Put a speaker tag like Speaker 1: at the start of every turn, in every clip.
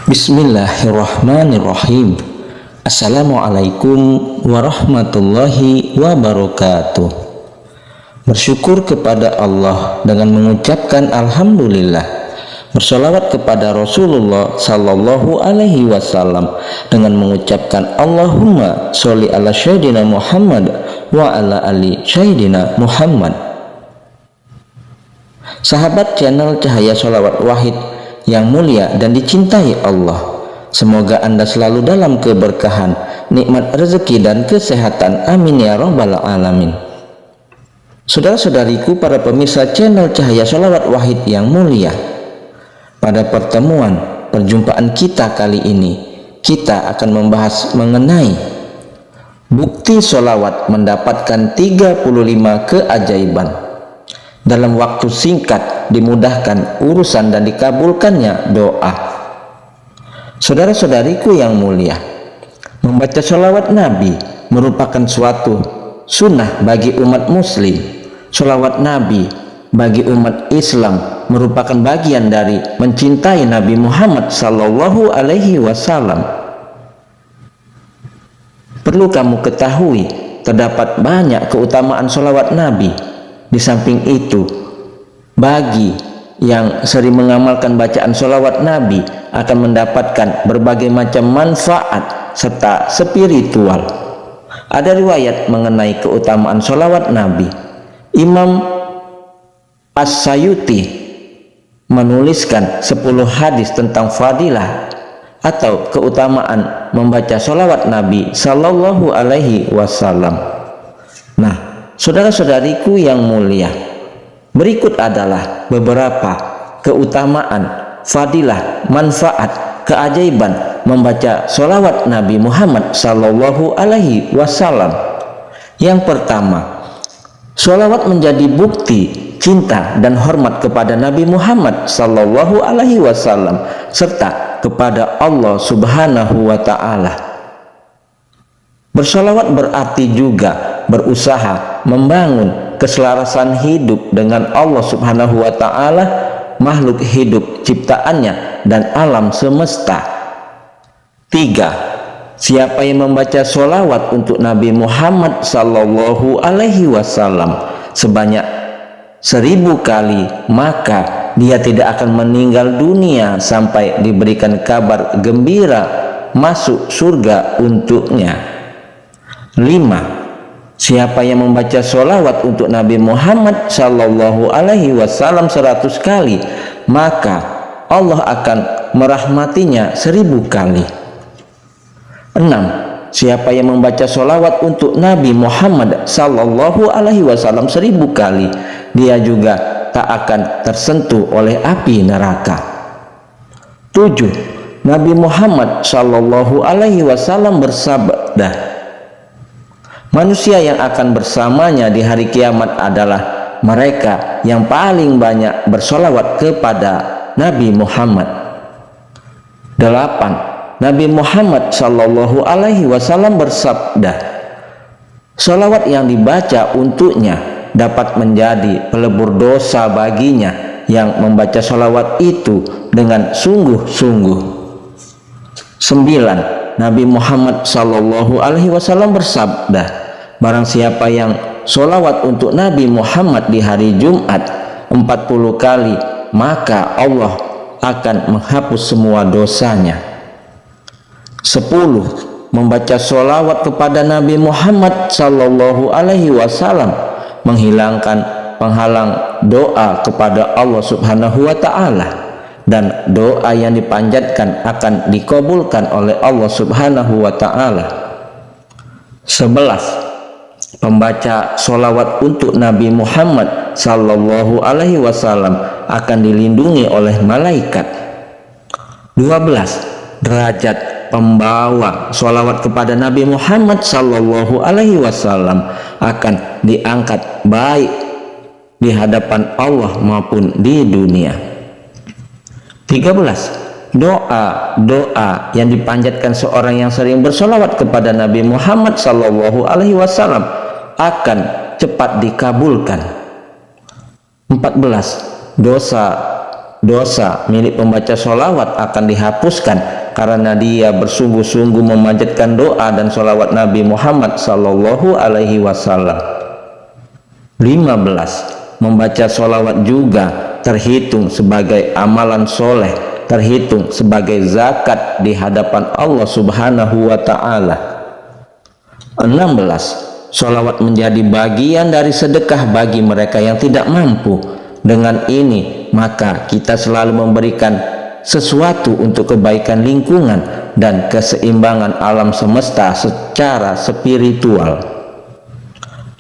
Speaker 1: Bismillahirrahmanirrahim. Assalamualaikum warahmatullahi wabarakatuh. Bersyukur kepada Allah dengan mengucapkan Alhamdulillah. Bersolawat kepada Rasulullah Sallallahu Alaihi Wasallam dengan mengucapkan Allahumma sholli ala Sayyidina Muhammad wa ala ali Sayyidina Muhammad. Sahabat channel Cahaya Sholawat Wahid yang mulia dan dicintai Allah, semoga Anda selalu dalam keberkahan, nikmat rezeki dan kesehatan. Amin ya rabbal alamin. Saudara-saudariku, para pemirsa channel Cahaya Sholawat Wahid yang mulia, pada perjumpaan kita kali ini, kita akan membahas mengenai bukti sholawat mendapatkan 35 keajaiban. Dalam waktu singkat dimudahkan urusan dan dikabulkannya doa. Saudara-saudariku yang mulia, membaca sholawat Nabi merupakan suatu sunnah bagi umat muslim. Sholawat Nabi bagi umat Islam merupakan bagian dari mencintai Nabi Muhammad Sallallahu Alaihi Wasallam. Perlu kamu ketahui, terdapat banyak keutamaan sholawat Nabi. Di samping itu, bagi yang sering mengamalkan bacaan sholawat Nabi akan mendapatkan berbagai macam manfaat serta spiritual. Ada riwayat mengenai keutamaan sholawat Nabi. Imam As-Sayuti menuliskan 10 hadis tentang fadilah atau keutamaan membaca sholawat Nabi Sallallahu Alaihi Wasallam. Nah, saudara-saudariku yang mulia, berikut adalah beberapa keutamaan, fadilah, manfaat, keajaiban membaca sholawat Nabi Muhammad Sallallahu Alaihi Wasallam. Yang pertama, sholawat menjadi bukti cinta dan hormat kepada Nabi Muhammad Sallallahu Alaihi Wasallam serta kepada Allah Subhanahu wa Ta'ala. Bersolawat berarti juga berusaha membangun keselarasan hidup dengan Allah Subhanahu wa Ta'ala, makhluk hidup ciptaannya dan alam semesta. 3. Siapa yang membaca sholawat untuk Nabi Muhammad Sallallahu Alaihi Wasallam sebanyak 1000 kali, maka dia tidak akan meninggal dunia sampai diberikan kabar gembira masuk surga untuknya. 5. Siapa yang membaca sholawat untuk Nabi Muhammad Sallallahu Alaihi Wasallam 100 kali, maka Allah akan merahmatinya 1000 kali. 6. Siapa yang membaca sholawat untuk Nabi Muhammad Sallallahu Alaihi Wasallam 1000 kali, dia juga tak akan tersentuh oleh api neraka. 7. Nabi Muhammad Sallallahu Alaihi Wasallam bersabda, manusia yang akan bersamanya di hari kiamat adalah mereka yang paling banyak bersolawat kepada Nabi Muhammad. 8. Nabi Muhammad Sallallahu Alaihi Wasallam bersabda, solawat yang dibaca untuknya dapat menjadi pelebur dosa baginya yang membaca solawat itu dengan sungguh-sungguh. 9. Nabi Muhammad Sallallahu Alaihi Wasallam bersabda, barang siapa yang solawat untuk Nabi Muhammad di hari Jumat 40 kali, maka Allah akan menghapus semua dosanya. 10. Membaca solawat kepada Nabi Muhammad Sallallahu Alaihi Wasallam menghilangkan penghalang doa kepada Allah Subhanahu wa Ta'ala, dan doa yang dipanjatkan akan dikabulkan oleh Allah Subhanahu wa Ta'ala. 11. Pembaca solawat untuk Nabi Muhammad Sallallahu Alaihi Wasallam akan dilindungi oleh malaikat. 12. Derajat pembawa solawat kepada Nabi Muhammad Sallallahu Alaihi Wasallam akan diangkat baik di hadapan Allah maupun di dunia. 13. Doa-doa yang dipanjatkan seorang yang sering bersolawat kepada Nabi Muhammad Sallallahu Alaihi Wasallam akan cepat dikabulkan. 14. Dosa milik pembaca sholawat akan dihapuskan karena dia bersungguh-sungguh memanjatkan doa dan sholawat Nabi Muhammad sallallahu alaihi wasallam. 15. Membaca sholawat juga terhitung sebagai amalan soleh, terhitung sebagai zakat di hadapan Allah subhanahu wa ta'ala. 16. Sholawat menjadi bagian dari sedekah bagi mereka yang tidak mampu. Dengan ini maka kita selalu memberikan sesuatu untuk kebaikan lingkungan dan keseimbangan alam semesta secara spiritual.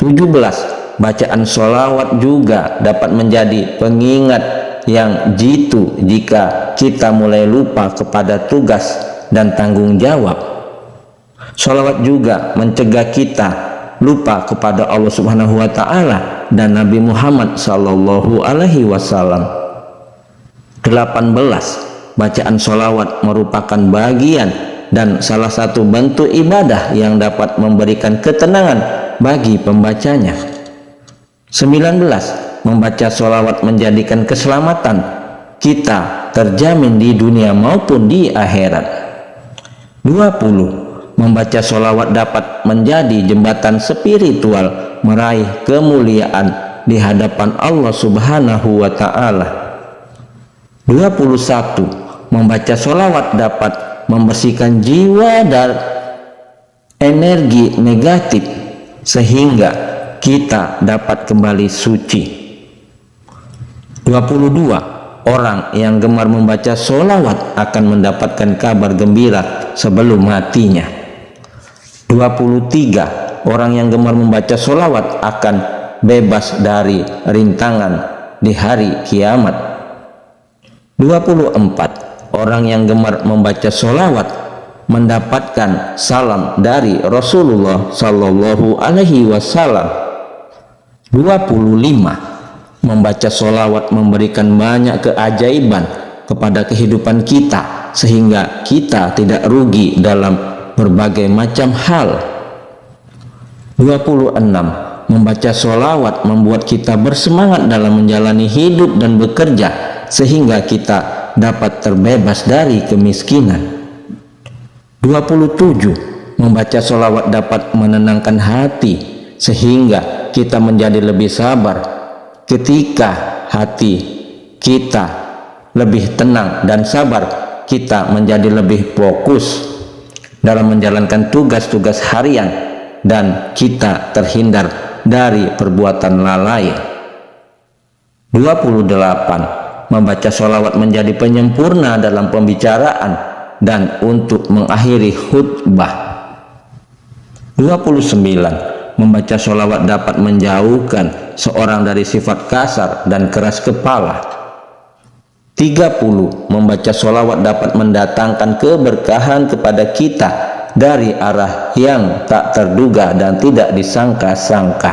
Speaker 1: 17. Bacaan sholawat juga dapat menjadi pengingat yang jitu jika kita mulai lupa kepada tugas dan tanggung jawab. Sholawat juga mencegah kita lupa kepada Allah subhanahu wa ta'ala dan Nabi Muhammad sallallahu alaihi wasallam. 18. Bacaan sholawat merupakan bagian dan salah satu bentuk ibadah yang dapat memberikan ketenangan bagi pembacanya. 19. Membaca sholawat menjadikan keselamatan kita terjamin di dunia maupun di akhirat. 20. Membaca sholawat dapat menjadi jembatan spiritual meraih kemuliaan di hadapan Allah subhanahu wa ta'ala. 21. Membaca sholawat dapat membersihkan jiwa dari energi negatif sehingga kita dapat kembali suci. 22. Orang yang gemar membaca sholawat akan mendapatkan kabar gembira sebelum matinya. 23. Orang yang gemar membaca sholawat akan bebas dari rintangan di hari kiamat. 24. Orang yang gemar membaca sholawat mendapatkan salam dari Rasulullah sallallahu alaihi wasallam. 25. Membaca sholawat memberikan banyak keajaiban kepada kehidupan kita sehingga kita tidak rugi dalam berbagai macam hal. 26. Membaca sholawat membuat kita bersemangat dalam menjalani hidup dan bekerja sehingga kita dapat terbebas dari kemiskinan. 27. Membaca sholawat dapat menenangkan hati sehingga kita menjadi lebih sabar. Ketika hati kita lebih tenang dan sabar, kita menjadi lebih fokus dalam menjalankan tugas-tugas harian dan kita terhindar dari perbuatan lalai. 28. Membaca sholawat menjadi penyempurna dalam pembicaraan dan untuk mengakhiri khutbah. 29. Membaca sholawat dapat menjauhkan seorang dari sifat kasar dan keras kepala. 30. Membaca sholawat dapat mendatangkan keberkahan kepada kita dari arah yang tak terduga dan tidak disangka-sangka.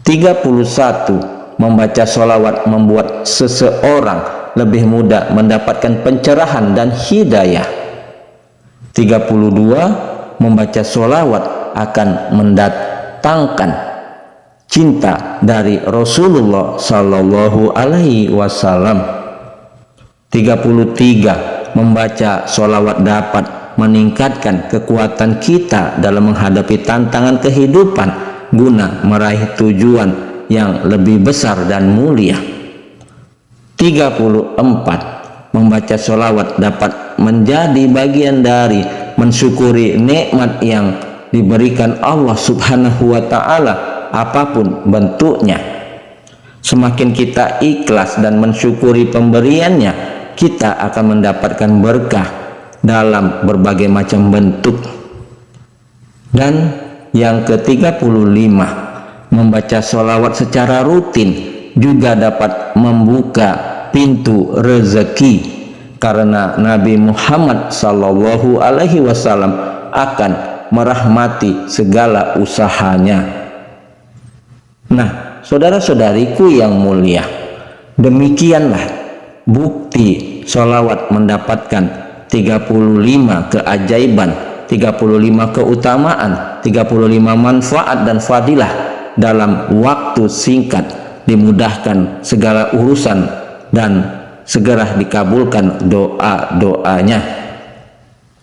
Speaker 1: 31. Membaca sholawat membuat seseorang lebih mudah mendapatkan pencerahan dan hidayah. 32. Membaca sholawat akan mendatangkan cinta dari Rasulullah sallallahu alaihi wasallam. 33. Membaca sholawat dapat meningkatkan kekuatan kita dalam menghadapi tantangan kehidupan guna meraih tujuan yang lebih besar dan mulia. 34. Membaca sholawat dapat menjadi bagian dari mensyukuri nikmat yang diberikan Allah subhanahu wa ta'ala apapun bentuknya. Semakin kita ikhlas dan mensyukuri pemberiannya, kita akan mendapatkan berkah dalam berbagai macam bentuk. Dan yang ke-35, membaca sholawat secara rutin juga dapat membuka pintu rezeki, karena Nabi Muhammad sallallahu alaihi wasallam akan merahmati segala usahanya. Nah, saudara-saudariku yang mulia, demikianlah bukti sholawat mendapatkan 35 keajaiban, 35 keutamaan, 35 manfaat dan fadilah dalam waktu singkat, dimudahkan segala urusan dan segera dikabulkan doa-doanya.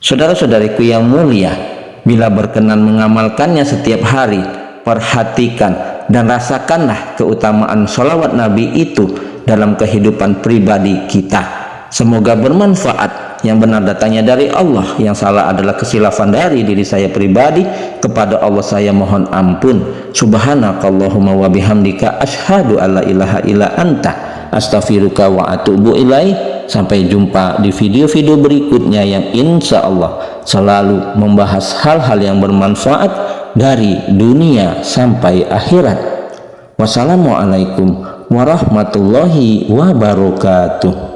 Speaker 1: Saudara-saudariku yang mulia, bila berkenan mengamalkannya setiap hari, perhatikan dan rasakanlah keutamaan sholawat Nabi itu dalam kehidupan pribadi kita. Semoga bermanfaat. Yang benar datangnya dari Allah, yang salah adalah kesilafan dari diri saya pribadi. Kepada Allah saya mohon ampun. Subhanakallahumma wa bihamdika asyhadu alla ilaha illa anta astaghfiruka wa atubu ilaih. Sampai jumpa di video-video berikutnya yang insya Allah selalu membahas hal-hal yang bermanfaat dari dunia sampai akhirat. Wassalamualaikum warahmatullahi wabarakatuh.